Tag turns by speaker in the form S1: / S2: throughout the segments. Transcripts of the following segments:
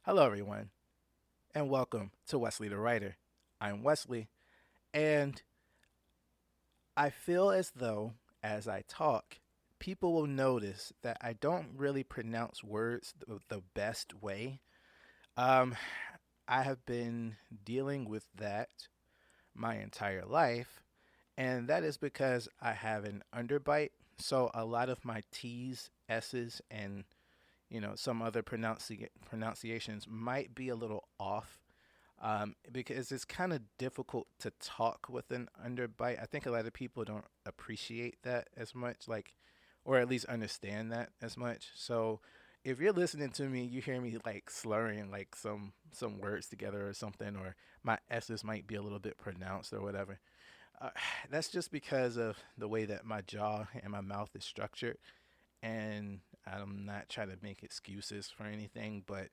S1: Hello, everyone, and welcome to Wesley the Writer. I'm Wesley, and I feel as though as I talk, people will notice that I don't really pronounce words the best way. Um, I have been dealing with that my entire life, and that is because I have an underbite. So a lot of my T's, S's, and some other pronunciations might be a little off because it's kind of difficult to talk with an underbite. I think a lot of people don't appreciate that as much, like, or at least understand that as much. So, if you're listening to me, you hear me like slurring like some words together or something, or my s's might be a little bit pronounced or whatever. Uh, that's just because of the way that my jaw and my mouth is structured, and I'm not trying to make excuses for anything, but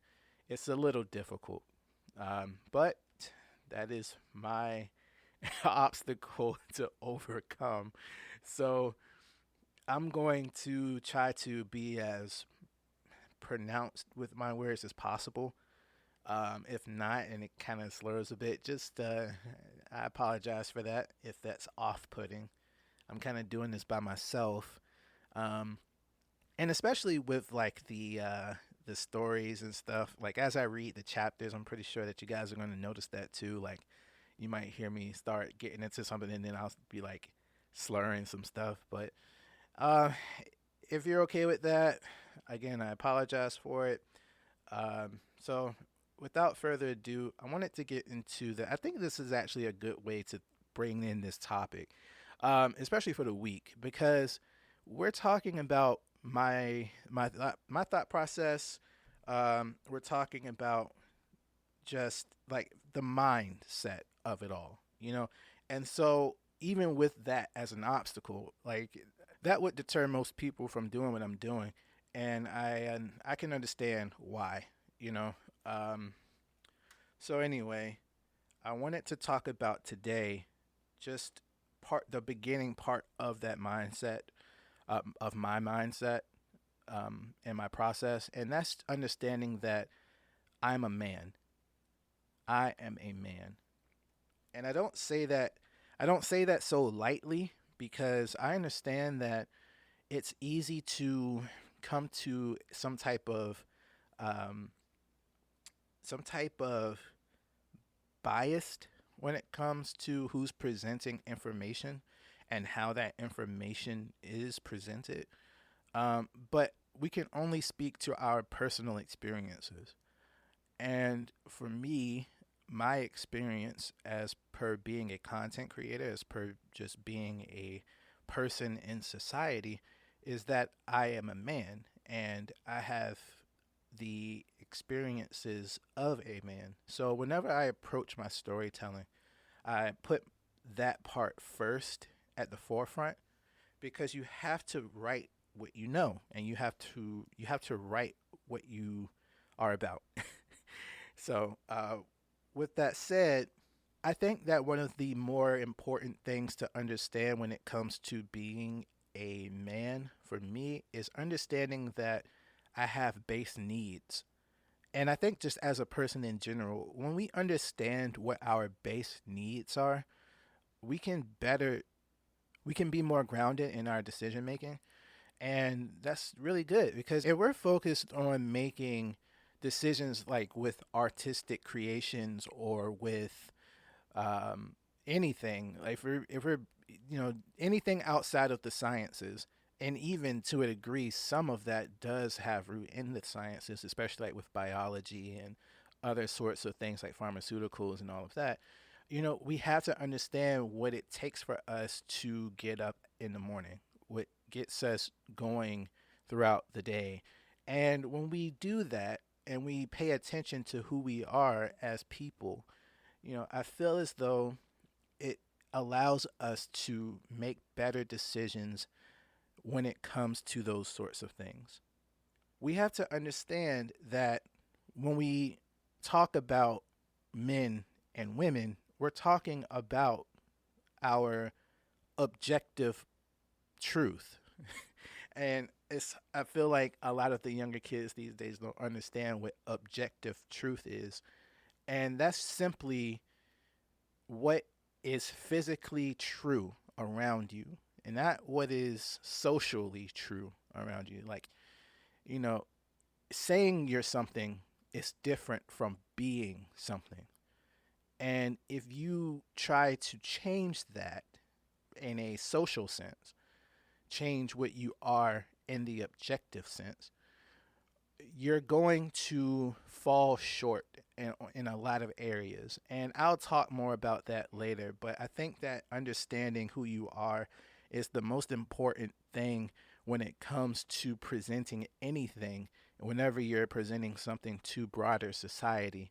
S1: it's a little difficult. But that is my obstacle to overcome. So I'm going to try to be as pronounced with my words as possible. If not, and it kind of slurs a bit, just I apologize for that if that's off putting. I'm kind of doing this by myself. Um, and especially with like the stories and stuff, like as I read the chapters, I'm pretty sure that you guys are going to notice that too. Like you might hear me start getting into something and then I'll be like slurring some stuff. But uh, if you're okay with that, again, I apologize for it. So without further ado, I wanted to get into the. I think this is actually a good way to bring in this topic, especially for the week, because we're talking about my thought process. We're talking about just like the mindset of it all, and so even with that as an obstacle, like that would deter most people from doing what I'm doing, and I can understand why, you know. Um, so anyway, I wanted to talk about today just the beginning part of that mindset, of my mindset, and my process, and that's understanding that I'm a man. I am a man, and I don't say that so lightly because I understand that it's easy to come to um, some type of biased when it comes to who's presenting information and how that information is presented. But we can only speak to our personal experiences. And for me, my experience as per being a content creator, as per just being a person in society, is that I am a man and I have the experiences of a man. So whenever I approach my storytelling, I put that part first at the forefront because you have to write what you know and you have to write what you are about. So, with that said, I think that one of the more important things to understand when it comes to being a man for me is understanding that I have base needs. And I think just as a person in general, when we understand what our base needs are, we can better we can be more grounded in our decision making. And that's really good because if we're focused on making decisions like with artistic creations or with anything, like if we're anything outside of the sciences, and even to a degree, some of that does have root in the sciences, especially like with biology and other sorts of things like pharmaceuticals and all of that. We have to understand what it takes for us to get up in the morning, what gets us going throughout the day. And when we do that and we pay attention to who we are as people, I feel as though it allows us to make better decisions when it comes to those sorts of things. We have to understand that when we talk about men and women, we're talking about our objective truth. And it's I feel like a lot of the younger kids these days don't understand what objective truth is, and that's simply what is physically true around you, and not what is socially true around you. Like, you know, saying you're something is different from being something. And if you try to change that in a social sense, change what you are in the objective sense, you're going to fall short in a lot of areas. And I'll talk more about that later. But I think that understanding who you are is the most important thing when it comes to presenting anything, whenever you're presenting something to broader society.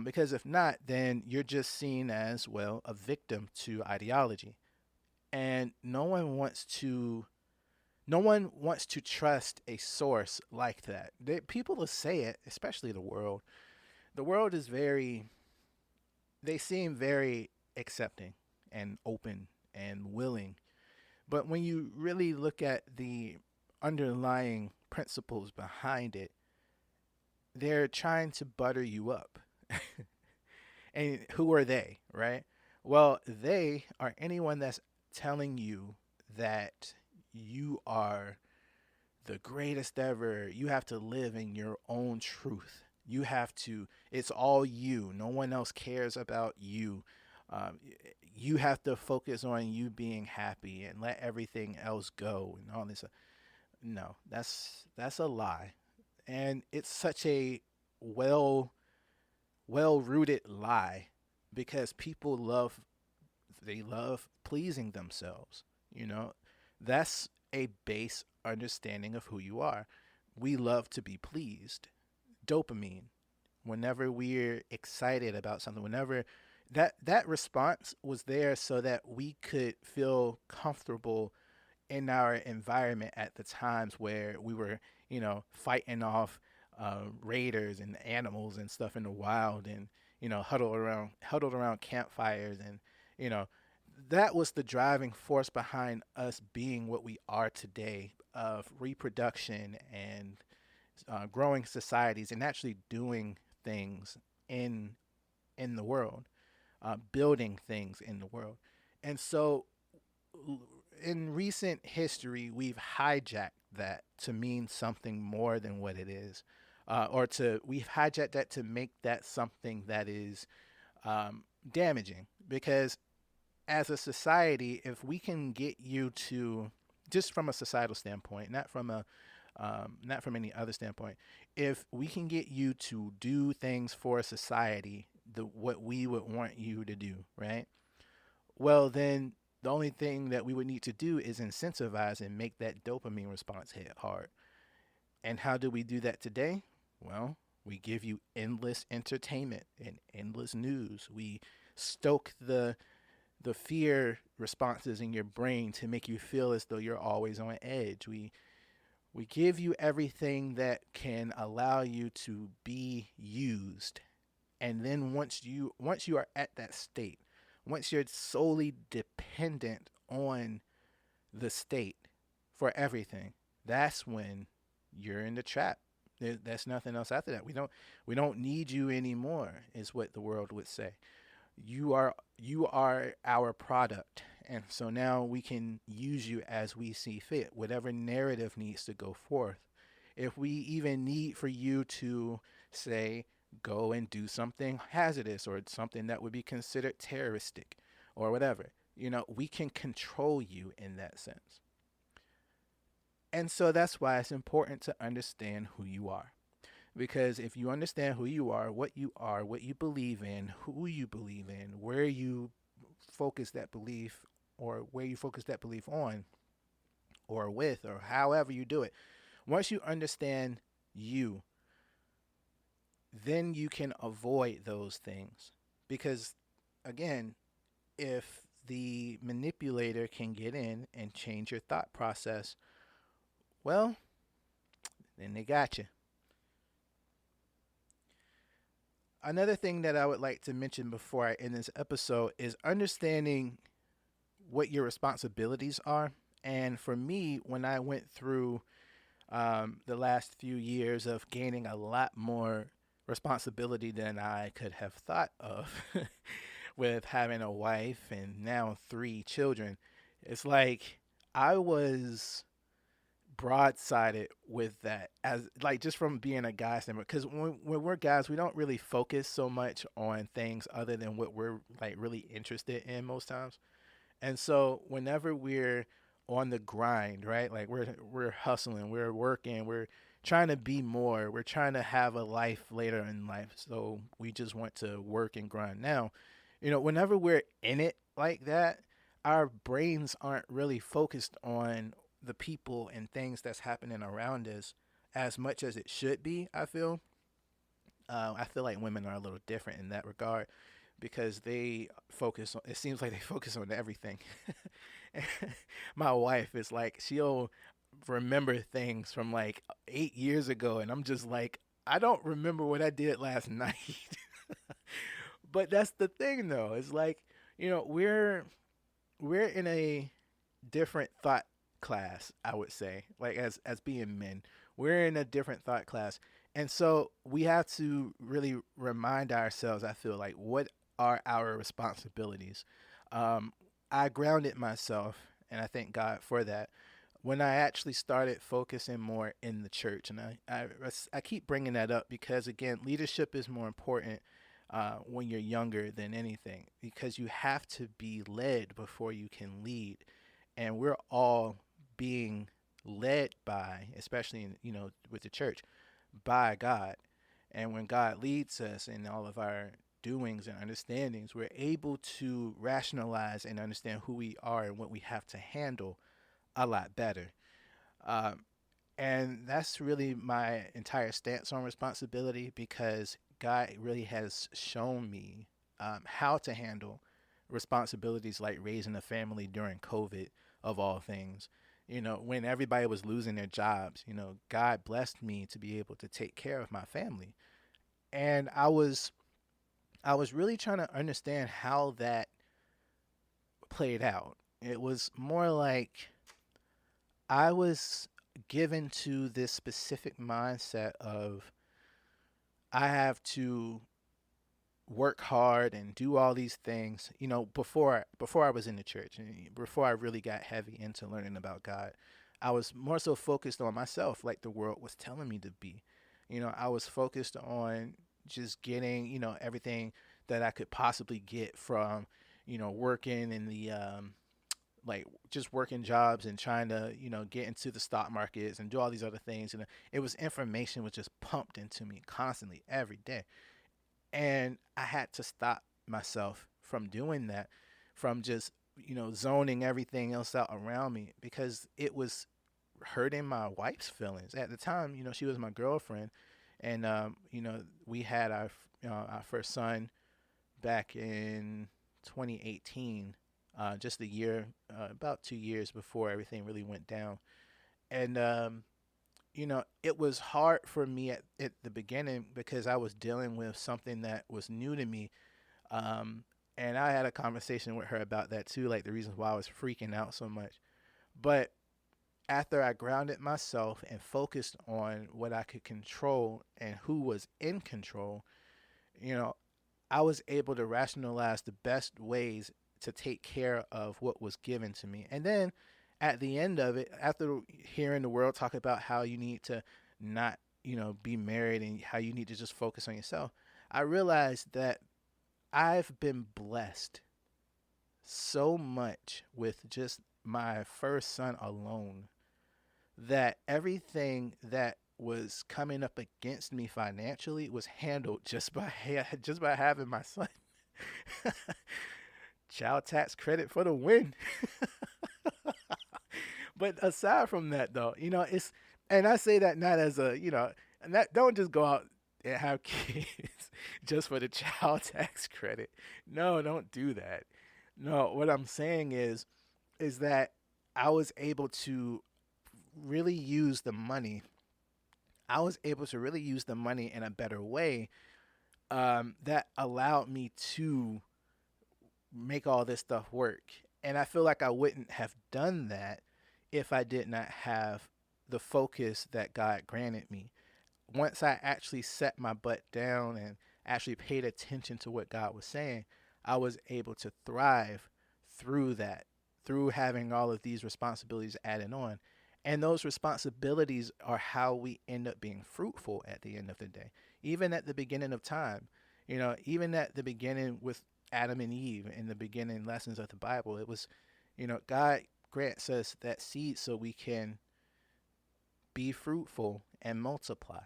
S1: Because if not, then you're just seen as, well, a victim to ideology. And no one wants to trust a source like that. People will say it, especially the world. The world is very, they seem very accepting and open and willing. But when you really look at the underlying principles behind it, they're trying to butter you up. And who are they, right? Well, they are anyone that's telling you that you are the greatest ever. You have to live in your own truth. You have to, it's all you. No one else cares about you. Um, you have to focus on you being happy and let everything else go and all this. No, that's a lie. And it's such a well well rooted lie because people love pleasing themselves. You know, that's a base understanding of who you are. We love to be pleased. Dopamine. Whenever we're excited about something, whenever that response was there so that we could feel comfortable in our environment at the times where we were, fighting off raiders and animals and stuff in the wild, and huddled around campfires, and you know that was the driving force behind us being what we are today, of reproduction and growing societies and actually doing things in in the world, building things in the world. And so in recent history, we've hijacked that to mean something more than what it is, we've hijacked that to make that something that is damaging. Because as a society, if we can get you to, just from a societal standpoint, not from any other standpoint, if we can get you to do things for society, what we would want you to do, right? Well, then the only thing that we would need to do is incentivize and make that dopamine response hit hard. And how do we do that today? Well, we give you endless entertainment and endless news. We stoke the fear responses in your brain to make you feel as though you're always on edge. We give you everything that can allow you to be used. And then once you are at that state, once you're solely dependent on the state for everything, that's when you're in the trap. That's nothing else after that. We don't need you anymore, is what the world would say. You are our product, and so now we can use you as we see fit. Whatever narrative needs to go forth. If we even need for you to say go and do something hazardous or something that would be considered terroristic or whatever, we can control you in that sense. And so that's why it's important to understand who you are. Because if you understand who you are, what you believe in, who you believe in, where you focus that belief, or where you focus that belief on or with, or however you do it, once you understand you, then you can avoid those things. Because again, if the manipulator can get in and change your thought process, well, then they got you. Another thing that I would like to mention before I end this episode is understanding what your responsibilities are. And for me, when I went through the last few years of gaining a lot more responsibility than I could have thought of with having a wife and now three children. It's like I was broadsided with that as like just from being a guy standpoint because when we're guys we don't really focus so much on things other than what we're like really interested in most times. And so whenever we're on the grind, right? Like we're hustling, we're working, we're trying to be more, we're trying to have a life later in life. So we just want to work and grind now. Whenever we're in it like that, our brains aren't really focused on the people and things that's happening around us as much as it should be, I feel. I feel like women are a little different in that regard because they focus on, it seems like they focus on everything. My wife is like, she'll remember things from like 8 years ago, and I'm just like, I don't remember what I did last night. But that's the thing, though. It's like, we're in a different thought class, I would say. Like as being men, we're in a different thought class. And so we have to really remind ourselves, I feel like, what are our responsibilities? Um, I grounded myself, and I thank God for that. When I actually started focusing more in the church, and I keep bringing that up because again, leadership is more important when you're younger than anything because you have to be led before you can lead, and we're all being led by, especially in with the church, by God. And when God leads us in all of our doings and understandings, we're able to rationalize and understand who we are and what we have to handle a lot better. Um, and that's really my entire stance on responsibility because God really has shown me how to handle responsibilities like raising a family during COVID, of all things. When everybody was losing their jobs, God blessed me to be able to take care of my family. And I was really trying to understand how that played out. It was more like I was given to this specific mindset of I have to work hard and do all these things, before I was in the church and before I really got heavy into learning about God. I was more so focused on myself like the world was telling me to be. I was focused on just getting, everything that I could possibly get from, working in the like just working jobs and trying to get into the stock markets and do all these other things, and it was information was just pumped into me constantly every day, and I had to stop myself from doing that, from just zoning everything else out around me because it was hurting my wife's feelings at the time. She was my girlfriend, and we had our first son back in 2018, just a year, about 2 years before everything really went down. And it was hard for me at the beginning because I was dealing with something that was new to me. Um, and I had a conversation with her about that too, like the reasons why I was freaking out so much. But after I grounded myself and focused on what I could control and who was in control, you know, I was able to rationalize the best ways to take care of what was given to me. And then at the end of it, after hearing the world talk about how you need to not, be married and how you need to just focus on yourself, I realized that I've been blessed so much with just my first son alone that everything that was coming up against me financially was handled just by just by having my son. Child tax credit for the win. But aside from that, though, it's, and I say that not as a, and that don't just go out and have kids just for the child tax credit. No, don't do that. No, what I'm saying is that I was able to really use the money. I was able to really use the money in a better way, that allowed me to make all this stuff work. And I feel like I wouldn't have done that if I did not have the focus that God granted me. Once I actually set my butt down and actually paid attention to what God was saying, I was able to thrive through that, through having all of these responsibilities added on. And those responsibilities are how we end up being fruitful at the end of the day. Even at the beginning of time, even at the beginning with Adam and Eve in the beginning lessons of the Bible, it was, God grants us that seed so we can be fruitful and multiply.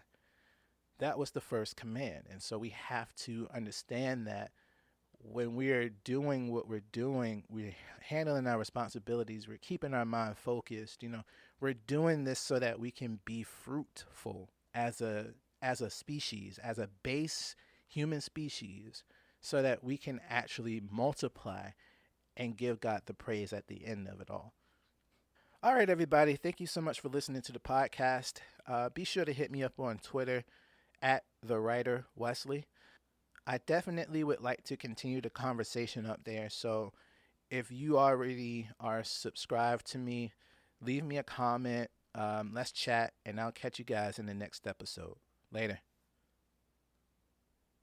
S1: That was the first command. And so we have to understand that when we're doing what we're doing, we're handling our responsibilities, we're keeping our mind focused, we're doing this so that we can be fruitful as a species, as a base human species, so that we can actually multiply and give God the praise at the end of it all. All right, everybody. Thank you so much for listening to the podcast. Be sure to hit me up on Twitter at the writer Wesley. I definitely would like to continue the conversation up there. So if you already are subscribed to me, leave me a comment. Let's chat, and I'll catch you guys in the next episode. Later.